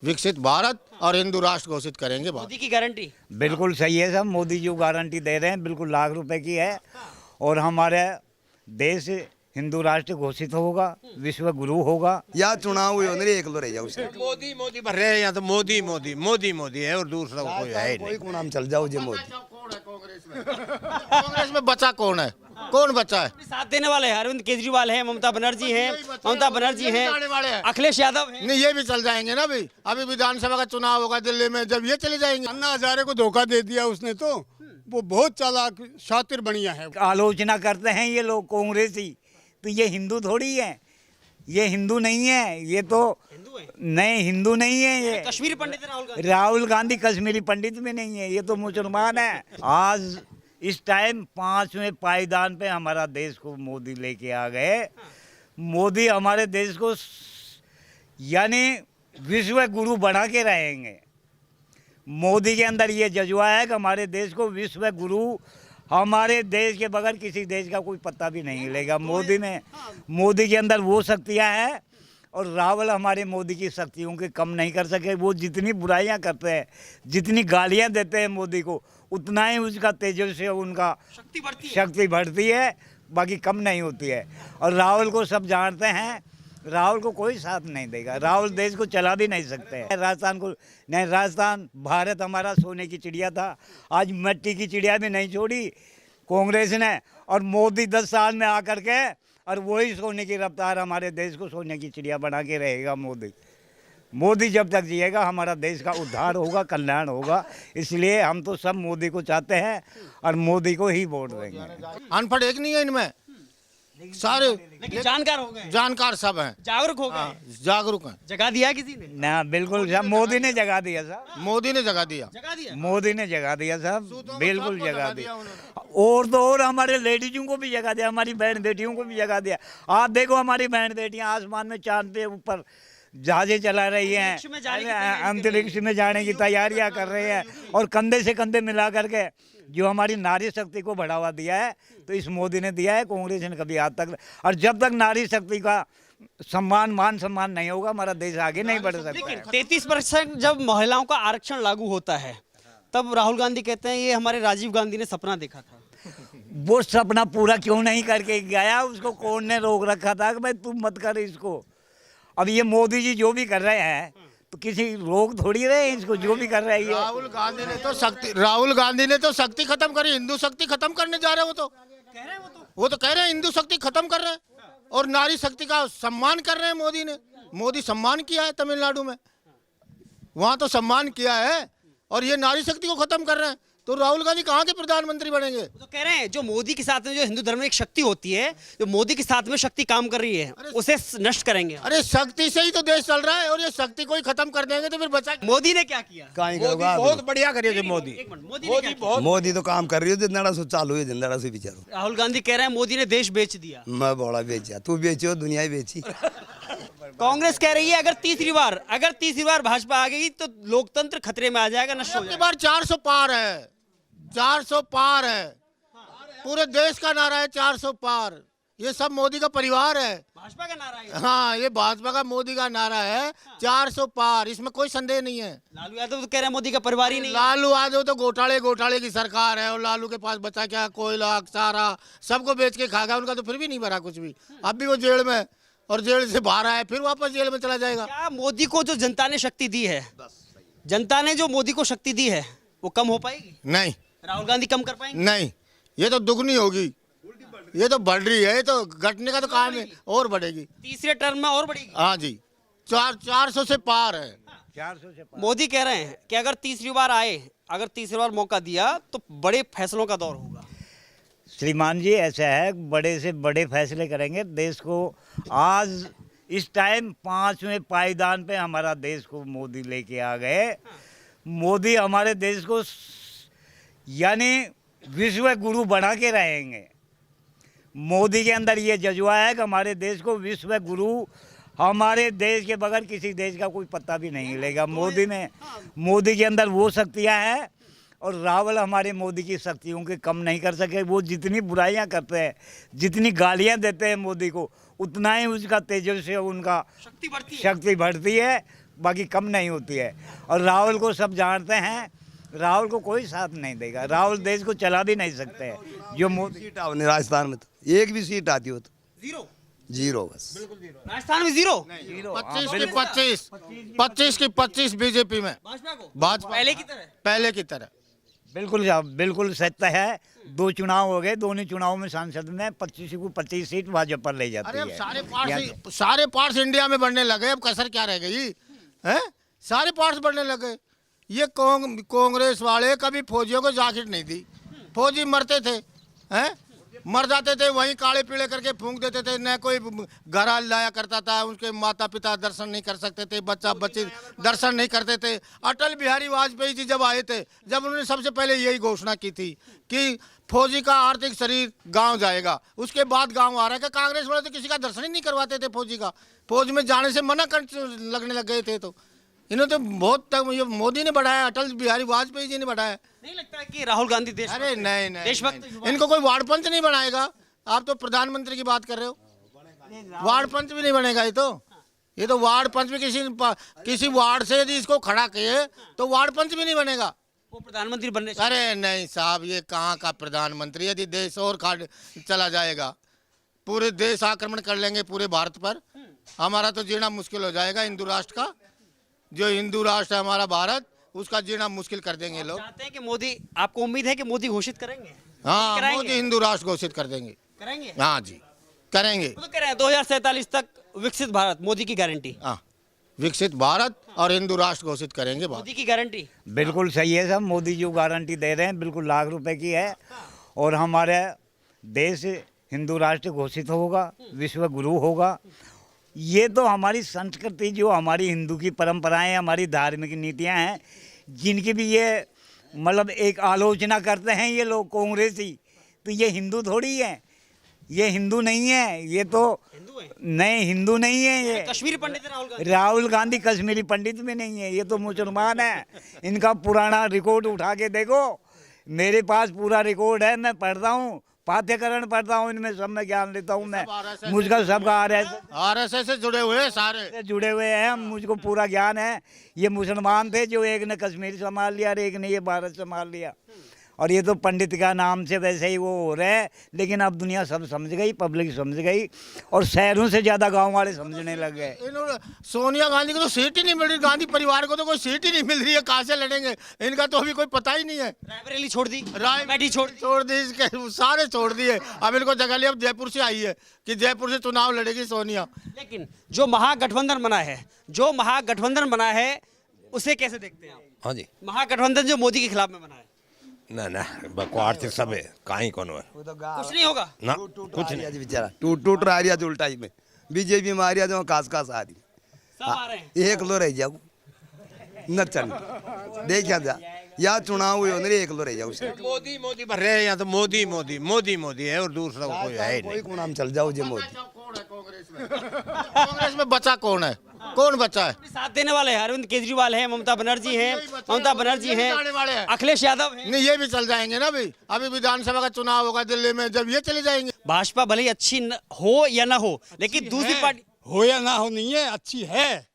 विकसित भारत और हिंदू राष्ट्र घोषित करेंगे। मोदी की गारंटी बिल्कुल सही है साहब। मोदी जो गारंटी दे रहे हैं बिल्कुल लाख रुपए की है। और हमारे देश हिंदू राष्ट्र घोषित होगा, विश्व गुरु होगा। या चुनाव हुए होने एक लो रह जाओ उसे। मोदी मोदी भर रहे हैं यहाँ तो मोदी मोदी मोदी मोदी है और दूसरा कोई है ही कोई नहीं। को नाम चल जाओ जे मोदी। कांग्रेस में बचा कौन है? कौन बचा है? साथ देने वाले हैं अरविंद केजरीवाल हैं, ममता बनर्जी हैं, अखिलेश यादव हैं। नहीं, ये भी चल जाएंगे ना भाई। अभी विधानसभा का चुनाव होगा दिल्ली में, जब ये चले जाएंगे। अन्ना हजारे को धोखा दे दिया उसने, तो वो बहुत चालाक शातिर बढ़िया है। आलोचना करते हैं ये लोग कांग्रेसी, तो ये हिंदू थोड़ी है, ये हिंदू नहीं है। ये तो नहीं, हिंदू नहीं है ये। कश्मीरी पंडित है राहुल गांधी कश्मीरी पंडित भी नहीं है, ये तो मुसलमान है। आज इस टाइम 5वें पायदान पे हमारा देश को मोदी लेके आ गए। मोदी हमारे देश को यानी विश्व गुरु बना के रहेंगे। मोदी के अंदर ये जज्बा है कि हमारे देश को विश्व गुरु, हमारे देश के बगैर किसी देश का कोई पत्ता भी नहीं हिलेगा। मोदी के अंदर वो शक्तियाँ हैं और रावल हमारे मोदी की शक्तियों के कम नहीं कर सके। वो जितनी बुराइयां करते हैं, जितनी गालियां देते हैं मोदी को, उतना ही उसका तेजस्वी उनका शक्ति बढ़ती है, बाकी कम नहीं होती है। और राहुल को सब जानते हैं, राहुल को कोई साथ नहीं देगा। राहुल देश को चला भी नहीं सकते हैं। राजस्थान को नहीं, राजस्थान भारत हमारा सोने की चिड़िया था, आज मिट्टी की चिड़िया भी नहीं छोड़ी कांग्रेस ने। और मोदी 10 साल में आकर के और वही सोने की रफ्तार हमारे देश को सोने की चिड़िया बना के रहेगा। मोदी जब तक जिएगा हमारा देश का उद्धार होगा, कल्याण होगा। इसलिए हम तो सब मोदी को चाहते हैं और मोदी को ही वोट देंगे। अनपढ़ एक नहीं है इनमें, सारे लेकिन जानकार हो गए, जानकार सब हैं, जागरूक हो गए, जागरूक हैं। जगा दिया किसी ने ना, बिल्कुल साहब, मोदी ने जगा दिया साहब। मोदी ने जगा दिया, मोदी ने जगा दिया साहब, बिल्कुल जगा दिया। और तो और हमारे लेडीजों को भी जगा दिया, हमारी बहन बेटियों को भी जगा दिया। आप देखो हमारी बहन बेटियां आसमान में चांद पे ऊपर जहाजें चला रही हैं, अंतरिक्ष में जाने की तैयारियां कर रहे हैं। और कंधे से कंधे मिला करके जो हमारी नारी शक्ति को बढ़ावा दिया है, तो इस मोदी ने दिया है, कांग्रेस ने कभी आज तक। और जब तक नारी शक्ति का मान सम्मान नहीं होगा, हमारा देश आगे नहीं बढ़ सकता है। 33% जब महिलाओं का आरक्षण लागू होता है, तब राहुल गांधी कहते हैं ये हमारे राजीव गांधी ने सपना देखा था। वो सपना पूरा क्यों नहीं करके गया? उसको कौन ने रोक रखा था कि भाई तुम मत कर इसको? अब ये मोदी जी जो भी कर रहे हैं, तो किसी रोक थोड़ी रहे इसको, जो भी कर रहे हैं। राहुल गांधी ने तो शक्ति खत्म करी, हिंदू शक्ति खत्म करने जा रहे हैं। वो तो कह रहे हैं हिंदू शक्ति खत्म कर रहे हैं और नारी शक्ति का सम्मान कर रहे हैं। मोदी सम्मान किया है तमिलनाडु में, वहां तो सम्मान किया है, और ये नारी शक्ति को खत्म कर रहे हैं। तो राहुल गांधी कहाँ के प्रधानमंत्री बनेंगे? तो कह रहे हैं जो मोदी के साथ में जो हिंदू धर्म में एक शक्ति होती है, जो मोदी के साथ में शक्ति काम कर रही है, उसे नष्ट करेंगे। अरे शक्ति से ही तो देश चल रहा है, और ये शक्ति को ही खत्म कर देंगे तो फिर बचा। मोदी ने क्या किया? बहुत बढ़िया करिए मोदी। मोदी तो काम कर रही है, जिंदड़ा से चालू है, जिंदड़ा से बिचारो। राहुल गांधी कह रहे हैं मोदी ने देश बेच दिया। मैं बड़ा बेचा, तू बेचो, दुनिया ही बेची। कांग्रेस कह रही है अगर तीसरी बार भाजपा आ गई तो लोकतंत्र खतरे में आ जाएगा, नष्ट हो जाएगा। 400 पार है, 400 पार है, पूरे देश का नारा है 400 पार। ये सब मोदी का परिवार है, भाजपा का नारा है। हाँ, ये भाजपा का मोदी का नारा है 400 पार, इसमें कोई संदेह नहीं है। लालू यादव तो कह रहे हैं मोदी का परिवार ही नहीं। लालू यादव तो घोटाले की सरकार है, और लालू के पास बचा क्या? कोयला, सारा सबको बेच के खा गया, उनका तो फिर भी नहीं भरा कुछ भी। अब भी वो जेल में, और जेल से बाहर आया फिर वापस जेल में चला जाएगा। क्या मोदी को जो जनता ने शक्ति दी है, जनता ने जो मोदी को शक्ति दी है, वो कम हो पाएगी? नहीं। राहुल गांधी कम कर पाएंगे? नहीं, ये तो दुगनी होगी, ये तो बढ़ रही है, ये तो घटने का तो काम है, और बढ़ेगी। तीसरे टर्म में और बढ़ेगी। हाँ जी, 400 से पार है। 400 से पार। मोदी कह रहे हैं कि अगर तीसरी बार मौका दिया तो बड़े फैसलों का दौर होगा। श्रीमान जी, ऐसा है, बड़े से बड़े फैसले करेंगे देश को। आज इस टाइम 5वें पायदान पे हमारा देश को मोदी लेके आ गए। मोदी हमारे देश को यानी विश्व गुरु बना के रहेंगे। मोदी के अंदर ये जज्बा है कि हमारे देश को विश्व गुरु, हमारे देश के बगैर किसी देश का कोई पत्ता भी नहीं हिलेगा। मोदी के अंदर वो शक्तियाँ हैं और रावल हमारे मोदी की शक्तियों के कम नहीं कर सके। वो जितनी बुराइयां करते हैं, जितनी गालियां देते हैं मोदी को, उतना ही उसका तेजस्वी उनका शक्ति बढ़ती है, बाकी कम नहीं होती है। और राहुल को सब जानते हैं, राहुल को कोई साथ नहीं देगा, राहुल देश को चला भी नहीं सकते हैं। जो मोदी सीट आओ नहीं राजस्थान में तो एक भी सीट आती हो तो जीरो, जीरो बस। राजस्थान में जीरो। 25 की 25 बीजेपी में, भाजपा को भाजपा पहले की तरह। बिल्कुल सत्य है। 2 चुनाव हो गए, दोनों चुनाव में सांसद में 25 को 25 सीट भाजपा ले जाती अरे अब है। सारे पार्ट्स इंडिया में बढ़ने लगे, अब कसर क्या रह गई है? सारे पार्ट्स बढ़ने लगे। ये कांग्रेस वाले कभी फौजियों को जाकेट नहीं दी। फौजी मरते थे, हैं, मर जाते थे, वहीं काले पीले करके फूंक देते थे। न कोई घर लाया करता था, उनके माता पिता दर्शन नहीं कर सकते थे, बच्चा बच्चे दर्शन नहीं करते थे। अटल बिहारी वाजपेयी जी जब आए थे, जब उन्होंने सबसे पहले यही घोषणा की थी कि फौजी का आर्थिक शरीर गांव जाएगा, उसके बाद गांव आ रहा है। कि कांग्रेस वाले तो किसी का दर्शन ही नहीं करवाते थे फौजी का, फौज में जाने से मना कर लगने लग गए थे। तो इन्होंने तो बहुत तक ये मोदी ने बढ़ाया, अटल बिहारी वाजपेयी जी ने बढ़ाया। नहीं लगता है कि राहुल गांधी देश अरे नहीं देशभक्त नहीं, इनको कोई वार्ड पंच नहीं बनाएगा। आप तो प्रधानमंत्री की बात कर रहे हो, वार्ड पंच भी नहीं बनेगा। ये तो वार्ड पंच भी किसी वार्ड से यदि इसको खड़ा किए तो वार्ड पंच भी नहीं बनेगा। वो प्रधानमंत्री बनने अरे नहीं साहब, ये कहाँ का प्रधानमंत्री? यदि देश और चला जाएगा, पूरे देश आक्रमण कर लेंगे पूरे भारत पर, हमारा तो जीना मुश्किल हो जाएगा। हिंदू राष्ट्र का, जो हिंदू राष्ट्र है हमारा भारत, उसका जीना मुश्किल कर देंगे लोग। चाहते हैं कि मोदी, आपको उम्मीद है कि मोदी घोषित करेंगे? हाँ, कराएंगे? मोदी हिंदू राष्ट्र घोषित कर देंगे। करेंगे? हाँ जी, करेंगे। वो तो कह रहे हैं 2047 तक विकसित भारत, मोदी की गारंटी। हाँ, विकसित भारत और हिंदू राष्ट्र घोषित करेंगे। मोदी की गारंटी बिल्कुल सही है साहब, मोदी जो गारंटी दे रहे हैं बिल्कुल लाख रुपए की है। और हमारे देश हिंदू राष्ट्र घोषित होगा, विश्व गुरु होगा। ये तो हमारी संस्कृति, जो हमारी हिंदू की परंपराएं, हमारी धार्मिक नीतियां हैं, जिनकी भी ये मतलब एक आलोचना करते हैं ये लोग कांग्रेसी, तो ये हिंदू थोड़ी है, ये हिंदू नहीं है। ये तो हिंदू है, नहीं, हिंदू नहीं है ये। कश्मीरी पंडित है राहुल गांधी। राहुल गांधी कश्मीरी पंडित भी नहीं है, ये तो मुसलमान है। इनका पुराना रिकॉर्ड उठा के देखो, मेरे पास पूरा रिकॉर्ड है, मैं पढ़ता हूँ, पाठ्यक्रम पढ़ता हूँ, इनमें सब में ज्ञान लेता हूँ मैं। मुझका सबका आरएसएस से जुड़े हुए हैं सारे, जुड़े हुए हैं, मुझको पूरा ज्ञान है। ये मुसलमान थे जो एक ने कश्मीर संभाल लिया और एक ने ये भारत संभाल लिया। और ये तो पंडित का नाम से वैसे ही वो हो रहे हैं, लेकिन अब दुनिया सब समझ गई, पब्लिक समझ गई, और शहरों से ज़्यादा गांव वाले समझने लग गए। सोनिया गांधी को तो सीट ही नहीं मिल रही, गांधी परिवार को तो कोई सीट ही नहीं मिल रही है, कहाँ से लड़ेंगे? इनका तो अभी कोई पता ही नहीं है। रायबरेली छोड़ दी, रायबरेली छोड़ दी, इसके सारे छोड़ दिए। अब इनको जगह लिया, अब जयपुर से आई है कि जयपुर से चुनाव लड़ेगी सोनिया। लेकिन जो महागठबंधन बना है, उसे कैसे देखते हैं आप? हाँ जी, महागठबंधन जो मोदी के खिलाफ में बना है, ना बकवास से सब है, कहीं कौन है कुछ नहीं होगा ना, कुछ नहीं। बेचारा टूट रहा है उल्टा ही में। बीजेपी में आ रहा जो खास खास आ रही, सब आ रहे हैं। एक लो रह जाऊ न चल देखा जा, या चुनाव हुए होने एक लो रह जाऊ। मोदी भर रहे हैं यहाँ तो, मोदी है और दूसरा कोई है ही कोई नहीं। को नाम चल जाओ जे मोदी। कांग्रेस में बचा कौन है? कौन बचा है? साथ देने वाले हैं, अरविंद केजरीवाल है, ममता बनर्जी हैं, अखिलेश यादव हैं। नहीं, ये भी चल जाएंगे ना भाई। अभी विधानसभा का चुनाव होगा दिल्ली में, जब ये चले जाएंगे। भाजपा भले ही अच्छी हो या ना हो, लेकिन दूसरी पार्टी हो या ना हो नहीं है, अच्छी है।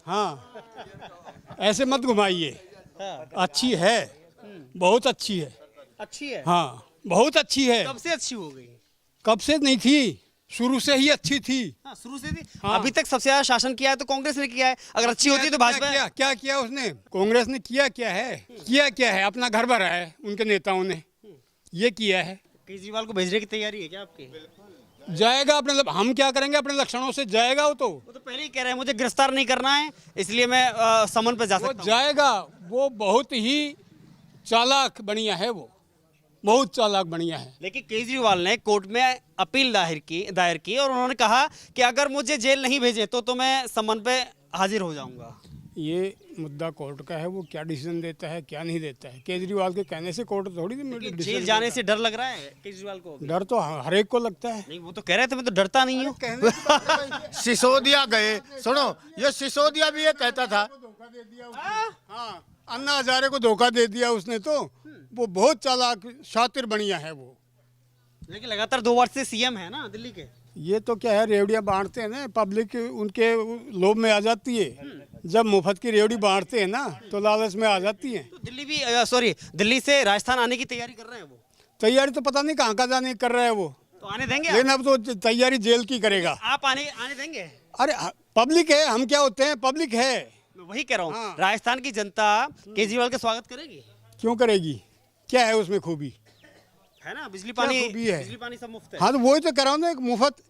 हाँ, ऐसे मत घुमाइए, अच्छी है, बहुत अच्छी है। अच्छी है। हाँ, बहुत अच्छी है। कब से अच्छी हो गई? कब से नहीं थी, शुरू से ही अच्छी थी। हाँ, शुरू से थी। हाँ। अभी तक सबसे ज्यादा शासन किया है तो कांग्रेस ने किया है। अगर अच्छी होती तो भाजपा क्या किया उसने? कांग्रेस ने क्या है? अपना घर भरा है उनके नेताओं ने, ये किया है। केजरीवाल को भेजने की तैयारी है क्या आपकी? जाएगा अपने, हम क्या करेंगे अपने लक्षणों से, जाएगा वो तो पहले ही कह रहे हैं मुझे गिरफ्तार नहीं करना है, इसलिए मैं समन पे जा सकता हूं। जाएगा। वो बहुत ही चालाक बढ़िया है, वो बहुत चालाक बढ़िया है। लेकिन केजरीवाल ने कोर्ट में अपील दायर की और उन्होंने कहा कि अगर मुझे जेल नहीं भेजे तो मैं समन पे हाजिर हो जाऊंगा। ये मुद्दा कोर्ट का है, वो क्या डिसीजन देता है क्या नहीं देता है। केजरीवाल के कहने से कोर्ट थोड़ी जेल जाने से डर लग रहा है केजरीवाल को? डर तो हर एक को लगता है। नहीं, वो तो कह रहे थे मैं तो डरता नहीं हूँ। सिसोदिया गए, सुनो, ये सिसोदिया भी ये कहता था। हाँ, अन्ना हजारे को धोखा दे दिया उसने, तो वो बहुत चालाक शातिर बढ़िया है वो। लेकिन लगातार 2 वर्ष से सीएम है ना दिल्ली के। ये तो क्या है, रेवड़ियाँ बांटते हैं ना, पब्लिक उनके लोभ में आ जाती है। जब मुफ्त की रेवड़ी बांटते हैं ना तो लालच में आ जाती है। तो दिल्ली भी दिल्ली से राजस्थान आने की तैयारी कर रहे हैं वो। तैयारी तो पता नहीं कहाँ का जाने कर रहा है वो, तो आने देंगे लेकिन अब तो तैयारी जेल की करेगा। आप आने देंगे? अरे पब्लिक है, हम क्या होते हैं, पब्लिक है। मैं वही कह रहा हूँ, हाँ। राजस्थान की जनता केजरीवाल का स्वागत करेगी? क्यों करेगी, क्या है उसमें खूबी? है ना, बिजली क्या पानी, खूबी है? बिजली पानी सब मुफ्त है। हाँ तो वही तो कह रहा हूँ ना, एक मुफ्त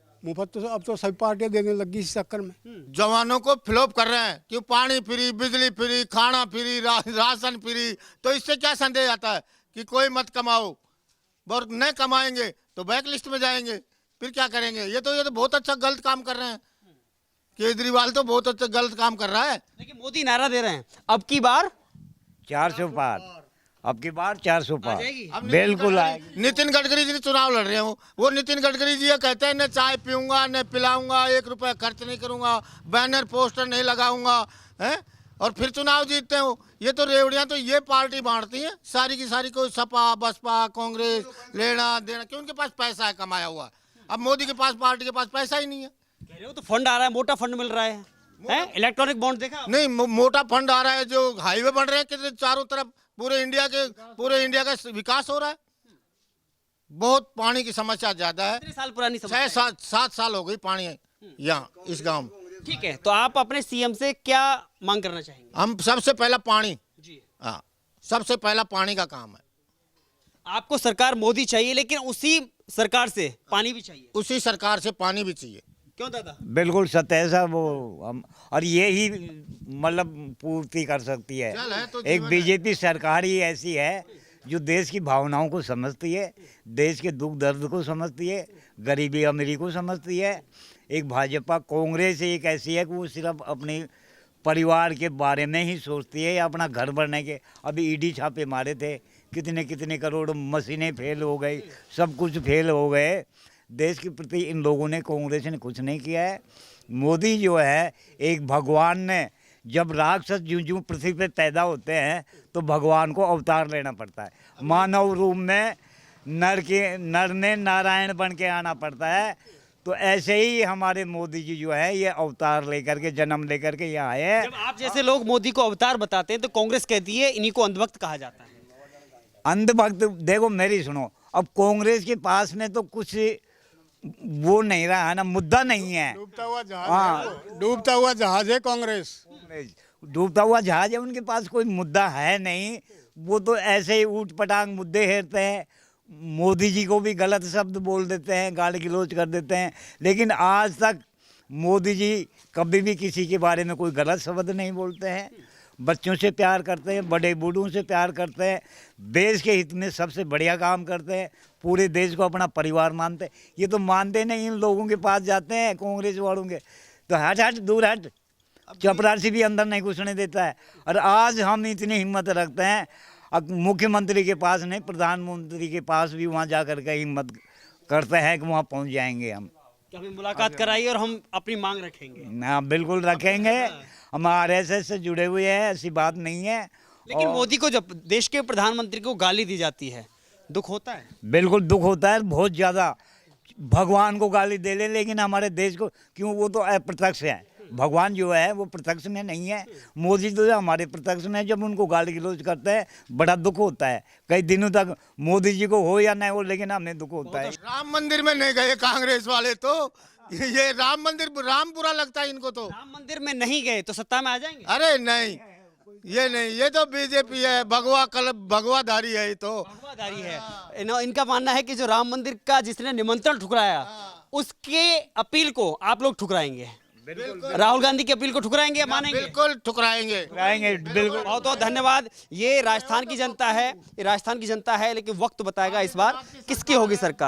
तो अब तो सभी पार्टियां देने लगी इस चक्कर में। जवानों को फ्लॉप कर रहे हैं कि पानी फ्री, बिजली फ्री, खाना फ्री, राशन फ्री। तो इससे क्या संदेश आता है कि कोई मत कमाओ, और नहीं कमाएंगे तो बैक लिस्ट में जाएंगे, फिर क्या करेंगे? ये तो बहुत अच्छा गलत काम कर रहे हैं। केजरीवाल तो बहुत अच्छा गलत काम कर रहा है। लेकिन मोदी नारा दे रहे हैं अब की बार 400 पार, अब की बार 400 पार जाएगी? अब बिल्कुल आएगी। नितिन गडकरी जी चुनाव लड़ रहे हो, वो नितिन गडकरी जी ये कहते हैं न चाय पीऊंगा, न पिलाऊंगा, 1 रुपया खर्च नहीं करूंगा, बैनर पोस्टर नहीं लगाऊंगा, हैं? और फिर चुनाव जीतते हो। ये तो रेवड़ियां तो ये पार्टी बांटती है सारी की सारी, कोई सपा बसपा कांग्रेस, लेना देना, क्यों? उनके पास पैसा है कमाया हुआ। अब मोदी के पास, पार्टी के पास पैसा ही नहीं है। कह रहे हो तो फंड आ रहा है, मोटा फंड मिल रहा है, इलेक्ट्रॉनिक बॉन्ड देखा आपने? नहीं, मोटा फंड आ रहा है, जो हाईवे बन रहे हैं कितने चारों तरफ, पूरे इंडिया का विकास हो रहा है। बहुत पानी की समस्या ज्यादा है। कितने साल पुरानी समस्या है? 6-7 साल हो गई पानी है यहाँ इस गांव में। ठीक है, तो आप अपने सीएम से क्या मांग करना चाहेंगे? हम सबसे पहला पानी, जी, हाँ, सबसे पहला पानी का काम है। आपको सरकार मोदी चाहिए, लेकिन उसी सरकार से पानी भी चाहिए। उसी सरकार से पानी भी चाहिए। क्यों दादा? बिल्कुल सत्य है साहब, वो हम और ये ही मतलब पूर्ति कर सकती है। चल है तो एक जीवन है। बीजेपी सरकार ही ऐसी है जो देश की भावनाओं को समझती है, देश के दुख दर्द को समझती है, गरीबी अमीरी को समझती है। एक भाजपा कांग्रेस एक ऐसी है कि वो सिर्फ अपने परिवार के बारे में ही सोचती है या अपना घर भरने के। अभी ईडी छापे मारे थे, कितने कितने करोड़ मशीनें फेल हो गई, सब कुछ फेल हो गए। देश के प्रति इन लोगों ने, कांग्रेस ने कुछ नहीं किया है। मोदी जो है एक भगवान ने, जब राक्षस ज्यों ज्यों पृथ्वी पे पैदा होते हैं तो भगवान को अवतार लेना पड़ता है। मानव रूप में नर ने नारायण बन के आना पड़ता है। तो ऐसे ही हमारे मोदी जी जो है ये अवतार लेकर के, जन्म लेकर के यहाँ आए हैं। जब आप जैसे लोग मोदी को अवतार बताते हैं तो कांग्रेस कहती है इन्हीं को अंधभक्त कहा जाता है। अंधभक्त, देखो मेरी सुनो, अब कांग्रेस के पास में तो कुछ वो नहीं रहा है ना, मुद्दा नहीं है। डूबता हुआ जहाज हाँ। है वो, डूबता हुआ जहाज है कांग्रेस। डूबता हुआ जहाज है, उनके पास कोई मुद्दा है नहीं। वो तो ऐसे ही ऊट पटांग मुद्दे हेरते हैं, मोदी जी को भी गलत शब्द बोल देते हैं, गाली गलौज कर देते हैं। लेकिन आज तक मोदी जी कभी भी किसी के बारे में कोई गलत शब्द नहीं बोलते हैं। बच्चों से प्यार करते हैं, बड़े बूढ़ों से प्यार करते हैं, देश के हित में सबसे बढ़िया काम करते हैं, पूरे देश को अपना परिवार मानते हैं। ये तो मानते नहीं, इन लोगों के पास जाते हैं कांग्रेस वालों के तो हट हट दूर हट, चपरासी भी अंदर नहीं घुसने देता है। और आज हम इतनी हिम्मत रखते हैं, अब मुख्यमंत्री के पास नहीं, प्रधानमंत्री के पास भी वहाँ जा कर के हिम्मत करते हैं कि वहाँ पहुँच जाएंगे हम। कभी मुलाकात कराइए और हम अपनी मांग रखेंगे। ना बिल्कुल रखेंगे, हम RSS से जुड़े हुए हैं, ऐसी बात नहीं है। लेकिन मोदी को जब देश के प्रधानमंत्री को गाली दी जाती है दुख होता है? बिल्कुल दुख होता है, बहुत ज़्यादा। भगवान को गाली दे ले, लेकिन हमारे देश को क्यों, वो तो अप्रत्यक्ष है। भगवान जो है वो प्रत्यक्ष में नहीं है। मोदी तो हमारे प्रत्यक्ष में है। जब उनको गाली गलौज करते हैं बड़ा दुख होता है। कई दिनों तक मोदी जी को हो या नहीं हो, लेकिन हमें दुख होता है। राम मंदिर में नहीं गए कांग्रेस वाले तो, ये राम मंदिर, राम बुरा लगता है इनको तो। राम मंदिर में नहीं गए तो सत्ता में आ जाएंगे? अरे नहीं, ये नहीं, ये तो बीजेपी है, भगवाधारी है ये तो। भगवाधारी है। इनका मानना है कि जो राम मंदिर का जिसने निमंत्रण ठुकराया उसके अपील को आप लोग ठुकराएंगे। राहुल गांधी की अपील को ठुकराएंगे या मानेंगे? बिल्कुल ठुकराएंगे। बिल्कुल। बहुत बहुत धन्यवाद। ये राजस्थान की जनता है, ये राजस्थान की जनता है, लेकिन वक्त बताएगा इस बार किसकी होगी सरकार।